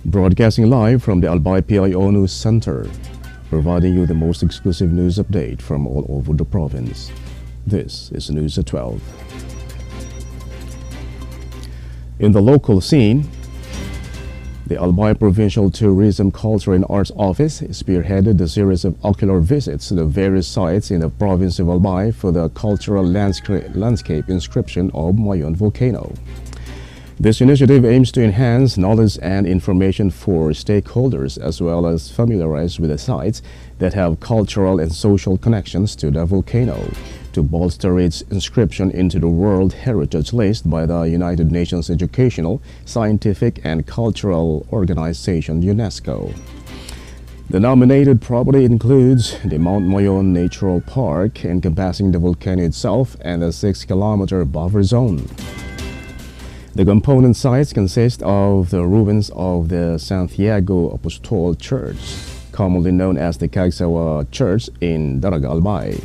Broadcasting live from the Albay PIO News Center, providing you the most exclusive news update from all over the province. This is News at 12. In the local scene, the Albay Provincial Tourism, Culture and Arts Office spearheaded a series of ocular visits to the various sites in the province of Albay for the cultural landscape inscription of Mayon volcano. This initiative aims to enhance knowledge and information for stakeholders as well as familiarize with the sites that have cultural and social connections to the volcano, to bolster its inscription into the World Heritage List by the United Nations Educational, Scientific and Cultural Organization UNESCO. The nominated property includes the Mount Mayon Natural Park, encompassing the volcano itself and a 6-kilometer buffer zone. The component sites consist of the ruins of the Santiago Apostol Church, commonly known as the Cagsawa Church in Daraga, Albay,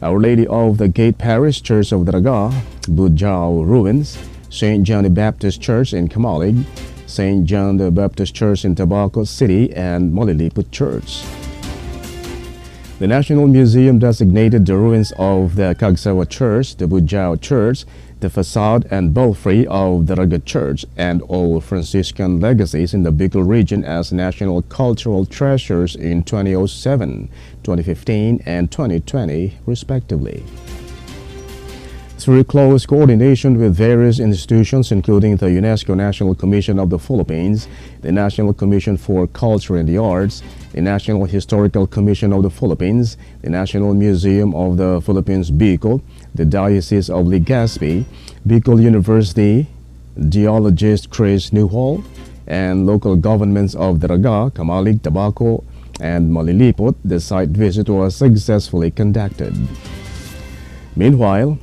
Our Lady of the Gate Parish Church of Daraga, Bujao Ruins, St. John the Baptist Church in Kamalig, St. John the Baptist Church in Tabaco City, and Maliliput Church. The National Museum designated the ruins of the Cagsawa Church, the Bujao Church, the facade and belfry of the Daraga Church, and all Franciscan legacies in the Bicol region as national cultural treasures in 2007, 2015, and 2020, respectively. Through close coordination with various institutions, including the UNESCO National Commission of the Philippines, the National Commission for Culture and the Arts, the National Historical Commission of the Philippines, the National Museum of the Philippines Bicol, the Diocese of Legazpi, Bicol University, geologist Chris Newhall, and local governments of Daraga, Kamalig, Tabaco, and Maliliput, the site visit was successfully conducted. Meanwhile,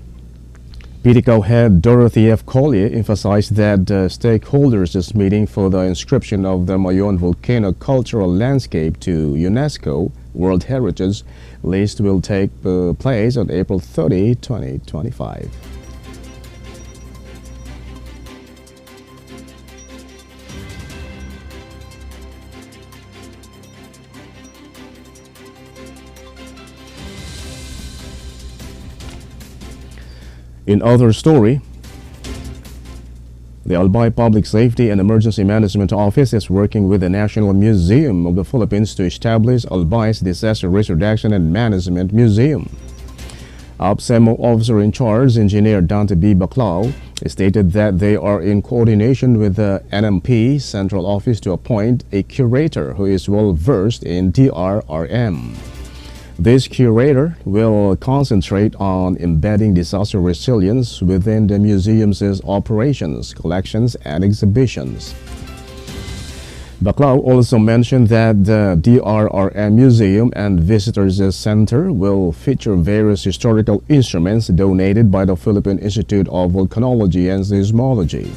PDCO head Dorothy F. Collier emphasized that the stakeholders' meeting for the inscription of the Mayon volcano cultural landscape to UNESCO World Heritage List will take place on April 30, 2025. In other story, the Albay Public Safety and Emergency Management Office is working with the National Museum of the Philippines to establish Albay's Disaster Risk Reduction and Management Museum. ABSEMO Officer in Charge, Engineer Dante B. Baclao, stated that they are in coordination with the NMP Central Office to appoint a curator who is well versed in DRRM. This curator will concentrate on embedding disaster resilience within the museum's operations, collections, and exhibitions. Baclao also mentioned that the DRRM Museum and Visitors Center will feature various historical instruments donated by the Philippine Institute of Volcanology and Seismology.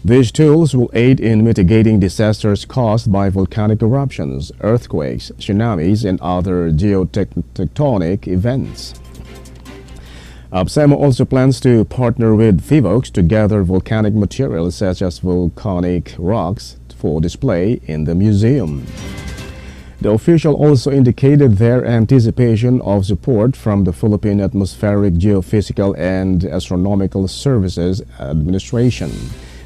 These tools will aid in mitigating disasters caused by volcanic eruptions, earthquakes, tsunamis, and other geotectonic events. ABSEMO also plans to partner with FIVOX to gather volcanic materials such as volcanic rocks for display in the museum. The official also indicated their anticipation of support from the Philippine Atmospheric, Geophysical, and Astronomical Services Administration,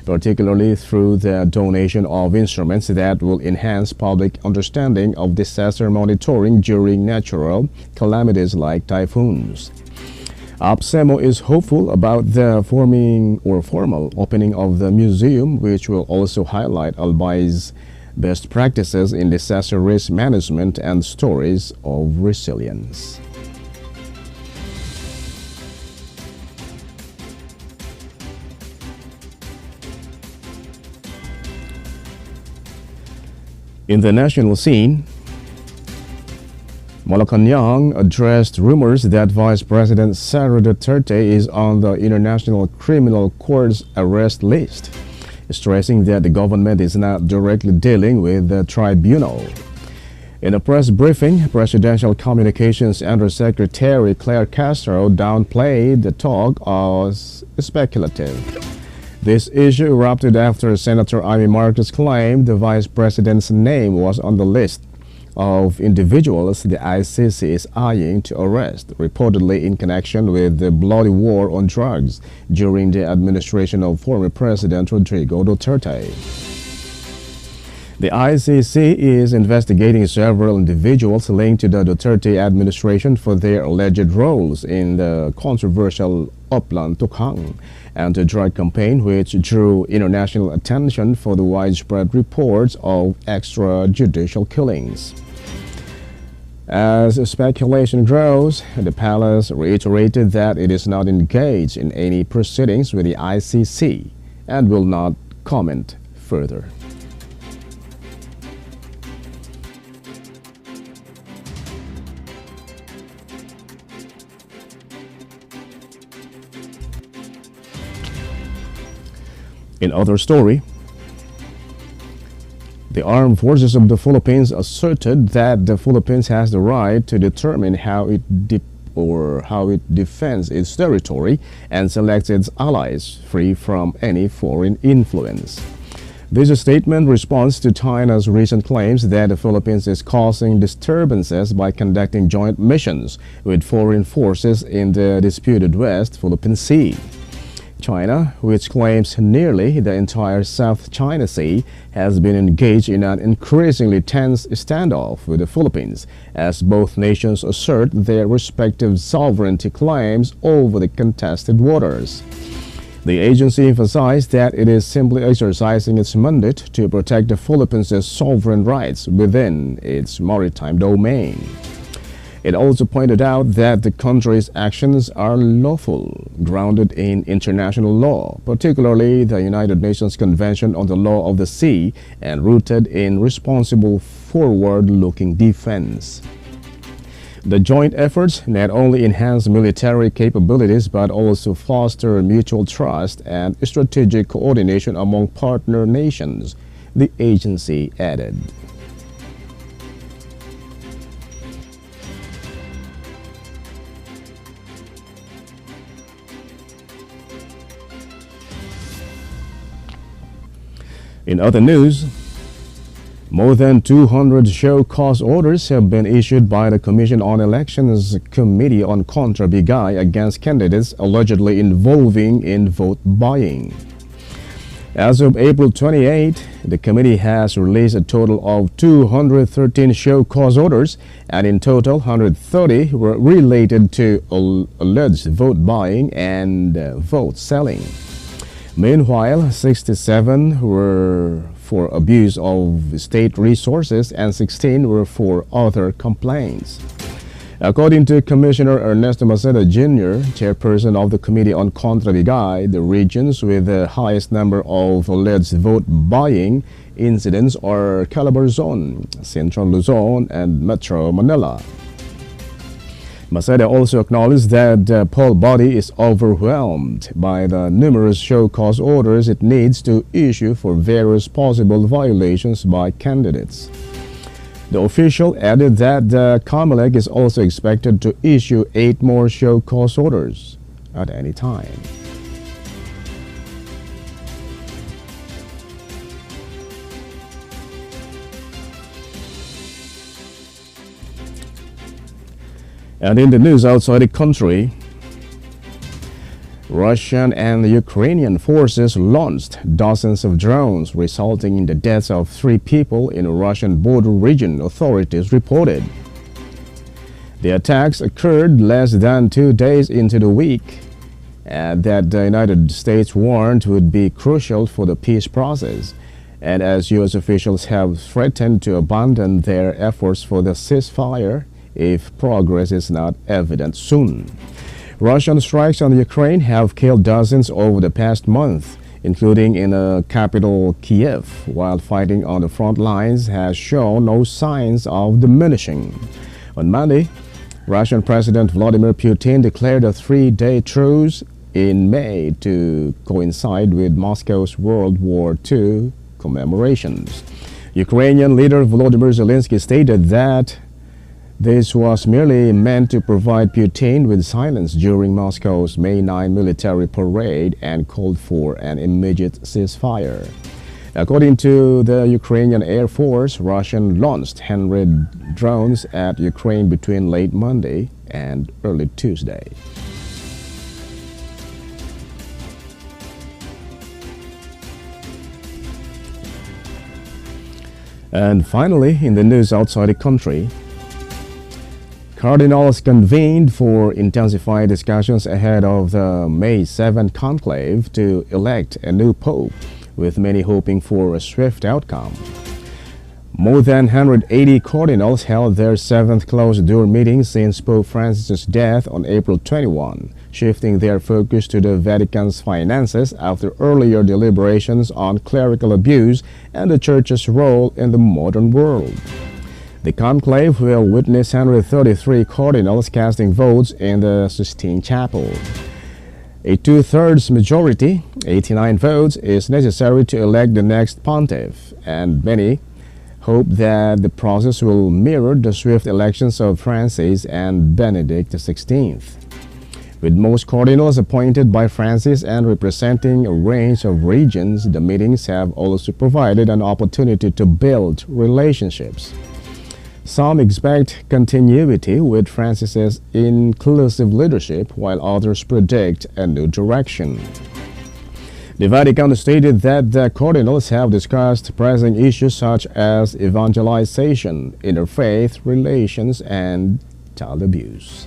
particularly through the donation of instruments that will enhance public understanding of disaster monitoring during natural calamities like typhoons. ABSEMO is hopeful about the formal opening of the museum, which will also highlight Albay's best practices in disaster risk management and stories of resilience. In the national scene, Malacanang addressed rumors that Vice President Sara Duterte is on the International Criminal Court's arrest list, stressing that the government is not directly dealing with the tribunal. In a press briefing, Presidential Communications Undersecretary Claire Castro downplayed the talk as speculative. This issue erupted after Senator Amy Marcos claimed the vice president's name was on the list of individuals the ICC is eyeing to arrest, reportedly in connection with the bloody war on drugs during the administration of former President Rodrigo Duterte. The ICC is investigating several individuals linked to the Duterte administration for their alleged roles in the controversial Oplan Tukhang anti-drug campaign, which drew international attention for the widespread reports of extrajudicial killings. As speculation grows, the palace reiterated that it is not engaged in any proceedings with the ICC and will not comment further. In other story, the armed forces of the Philippines asserted that the Philippines has the right to determine how it defends its territory and selects its allies free from any foreign influence. This statement responds to China's recent claims that the Philippines is causing disturbances by conducting joint missions with foreign forces in the disputed West Philippine Sea. China, which claims nearly the entire South China Sea, has been engaged in an increasingly tense standoff with the Philippines as both nations assert their respective sovereignty claims over the contested waters. The agency emphasized that it is simply exercising its mandate to protect the Philippines' sovereign rights within its maritime domain. It also pointed out that the country's actions are lawful, grounded in international law, particularly the United Nations Convention on the Law of the Sea, and rooted in responsible, forward-looking defense. The joint efforts not only enhance military capabilities but also foster mutual trust and strategic coordination among partner nations, the agency added. In other news, more than 200 show cause orders have been issued by the Commission on Elections Committee on Contra Bigay against candidates allegedly involving in vote buying. As of April 28, the committee has released a total of 213 show cause orders, and in total 130 were related to alleged vote buying and vote selling. Meanwhile, 67 were for abuse of state resources and 16 were for other complaints. According to Commissioner Ernesto Maceda Jr., chairperson of the Committee on Contra Bigay, the regions with the highest number of alleged vote buying incidents are Calabarzon, Central Luzon, and Metro Manila. Maceda also acknowledged that the poll body is overwhelmed by the numerous show cause orders it needs to issue for various possible violations by candidates. The official added that the COMELEC is also expected to issue 8 more show cause orders at any time. And in the news outside the country, Russian and Ukrainian forces launched dozens of drones, resulting in the deaths of 3 people in a Russian border region, authorities reported. The attacks occurred less than 2 days into the week that the United States warned would be crucial for the peace process, and as U.S. officials have threatened to abandon their efforts for the ceasefire if progress is not evident soon. Russian strikes on Ukraine have killed dozens over the past month, including in the capital Kiev, while fighting on the front lines has shown no signs of diminishing. On Monday, Russian President Vladimir Putin declared a 3-day truce in May to coincide with Moscow's World War II commemorations. Ukrainian leader Volodymyr Zelensky stated that This was merely meant to provide Putin with silence during Moscow's May 9 military parade and called for an immediate ceasefire. According to the Ukrainian Air Force, Russia launched 100 drones at Ukraine between late Monday and early Tuesday. And finally, in the news outside the country, cardinals convened for intensified discussions ahead of the May 7 conclave to elect a new pope, with many hoping for a swift outcome. More than 180 cardinals held their 7th closed-door meeting since Pope Francis' death on April 21, shifting their focus to the Vatican's finances after earlier deliberations on clerical abuse and the Church's role in the modern world. The conclave will witness 133 cardinals casting votes in the Sistine Chapel. A two-thirds majority, 89 votes, is necessary to elect the next pontiff, and many hope that the process will mirror the swift elections of Francis and Benedict XVI. With most cardinals appointed by Francis and representing a range of regions, the meetings have also provided an opportunity to build relationships. Some expect continuity with Francis's inclusive leadership, while others predict a new direction. The Vatican stated that the cardinals have discussed pressing issues such as evangelization, interfaith relations, and child abuse.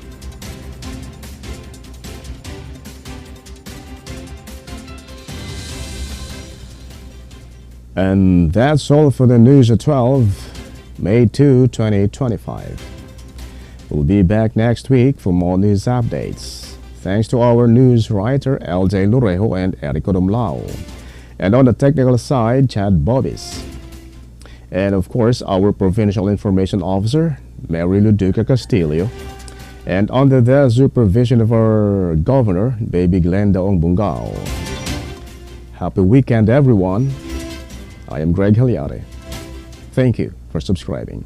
And that's all for the news at 12. May 2, 2025. We'll be back next week for more news updates. Thanks to our news writer Albay PIO and Erico Dumlao. And on the technical side, Chad Bobis. And of course, our Provincial Information Officer, Mary Luduca Castillo. And under the supervision of our Governor, Baby Glenda Ongbungao. Happy weekend, everyone. I am Greg Hallare. Thank you for subscribing.